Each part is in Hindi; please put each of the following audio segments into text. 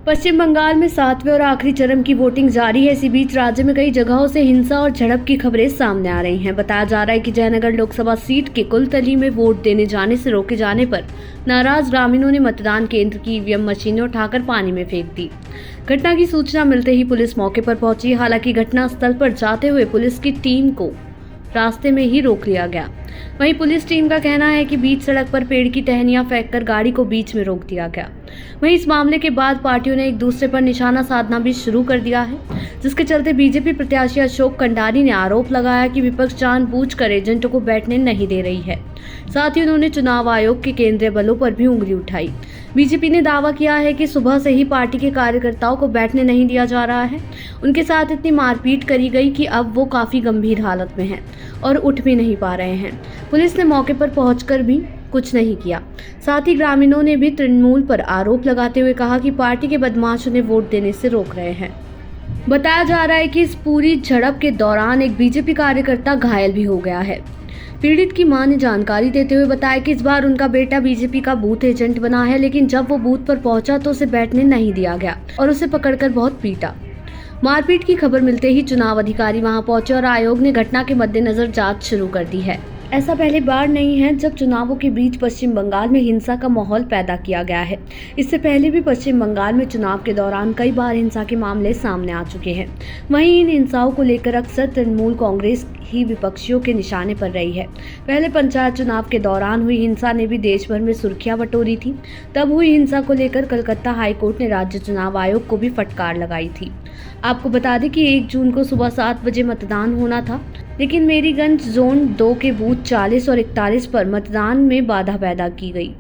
पश्चिम बंगाल में 7वें और आखिरी चरण की वोटिंग जारी है। इसी बीच राज्य में कई जगहों से हिंसा और झड़प की खबरें सामने आ रही हैं। बताया जा रहा है कि जयनगर लोकसभा सीट के कुलतली में वोट देने जाने से रोके जाने पर नाराज ग्रामीणों ने मतदान केंद्र की ईवीएम मशीनें उठाकर पानी में फेंक दी। घटना की सूचना मिलते ही पुलिस मौके पर पहुंची। हालांकि घटनास्थल पर जाते हुए पुलिस की टीम को रास्ते में ही रोक लिया गया। वहीं पुलिस टीम का कहना है कि बीच सड़क पर पेड़ की टहनियां फेंककर गाड़ी को बीच में रोक दिया गया। वहीं इस मामले के बाद पार्टियों ने एक दूसरे पर निशाना साधना भी शुरू कर दिया है, जिसके चलते बीजेपी प्रत्याशी अशोक कंडारी ने आरोप लगाया कि विपक्ष जानबूझकर एजेंटों को बैठने नहीं दे रही है। साथ ही उन्होंने चुनाव आयोग के केंद्रीय बलों पर भी उंगली उठाई। बीजेपी ने दावा किया है कि सुबह से ही पार्टी के कार्यकर्ताओं को बैठने नहीं दिया जा रहा है। उनके साथ इतनी मारपीट करी गई कि अब वो काफी गंभीर हालत में हैं और उठ भी नहीं पा रहे हैं। पुलिस ने मौके पर पहुंचकर भी कुछ नहीं किया। साथ ही ग्रामीणों ने भी तृणमूल पर आरोप लगाते हुए कहा कि पार्टी के बदमाश उन्हें वोट देने से रोक रहे हैं। बताया जा रहा है कि इस पूरी झड़प के दौरान एक बीजेपी कार्यकर्ता घायल भी हो गया है। पीड़ित की मां ने जानकारी देते हुए बताया कि इस बार उनका बेटा बीजेपी का बूथ एजेंट बना है, लेकिन जब वो बूथ पर पहुंचा तो उसे बैठने नहीं दिया गया और उसे पकड़कर बहुत पीटा। मारपीट की खबर मिलते ही चुनाव अधिकारी वहां पहुंचे और आयोग ने घटना के मद्देनजर जांच शुरू कर दी है। ऐसा पहली बार नहीं है जब चुनावों के बीच पश्चिम बंगाल में हिंसा का माहौल पैदा किया गया है। इससे पहले भी पश्चिम बंगाल में चुनाव के दौरान कई बार हिंसा के मामले सामने आ चुके हैं। वहीं इन हिंसाओं को लेकर अक्सर तृणमूल कांग्रेस ही विपक्षियों के निशाने पर रही है। पहले पंचायत चुनाव के दौरान हुई हिंसा ने भी देश भर में सुर्खियां बटोरी थी। तब हुई हिंसा को लेकर कलकत्ता हाईकोर्ट ने राज्य चुनाव आयोग को भी फटकार लगाई थी। आपको बता दें कि 1 जून को सुबह 7 बजे मतदान होना था, लेकिन मेरीगंज जोन 2 के बूथ 40 और 41 पर मतदान में बाधा पैदा की गई।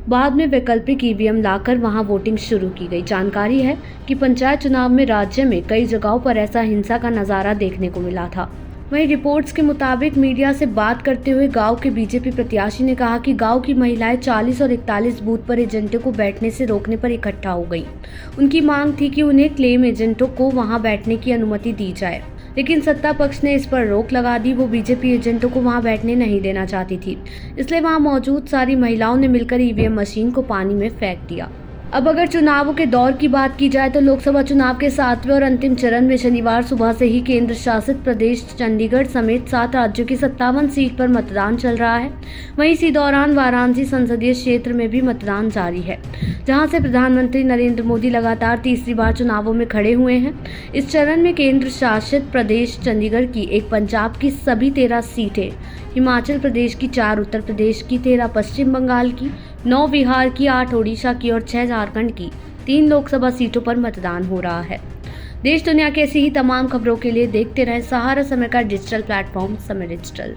बाद में वैकल्पिक ईवीएम लाकर वहां वोटिंग शुरू की गई। जानकारी है कि पंचायत चुनाव में राज्य में कई जगहों पर ऐसा हिंसा का नजारा देखने को मिला था। वहीं रिपोर्ट्स के मुताबिक मीडिया से बात करते हुए गांव के बीजेपी प्रत्याशी ने कहा कि गांव की महिलाएं 40 और 41 बूथ पर एजेंटों को बैठने से रोकने पर इकट्ठा हो गई। उनकी मांग थी कि उन्हें क्लेम एजेंटों को वहां बैठने की अनुमति दी जाए, लेकिन सत्ता पक्ष ने इस पर रोक लगा दी। वो बीजेपी एजेंटों को वहां बैठने नहीं देना चाहती थी, इसलिए वहां मौजूद सारी महिलाओं ने मिलकर ईवीएम मशीन को पानी में फेंक दिया। अब अगर चुनावों के दौर की बात की जाए तो लोकसभा चुनाव के 7वें और अंतिम चरण में शनिवार सुबह से ही केंद्र शासित प्रदेश चंडीगढ़ समेत 7 राज्यों की 57 सीट पर मतदान चल रहा है। वहीं इसी दौरान वाराणसी संसदीय क्षेत्र में भी मतदान जारी है, जहां से प्रधानमंत्री नरेंद्र मोदी लगातार तीसरी बार चुनावों में खड़े हुए हैं। इस चरण में केंद्र शासित प्रदेश चंडीगढ़ की 1 पंजाब की सभी 13 सीटें, हिमाचल प्रदेश की 4, उत्तर प्रदेश की 13, पश्चिम बंगाल की 9, बिहार की 8, ओडिशा की और 6 झारखंड की 3 लोकसभा सीटों पर मतदान हो रहा है। देश दुनिया की ऐसी ही तमाम खबरों के लिए देखते रहें सहारा समय का डिजिटल प्लेटफॉर्म समय डिजिटल।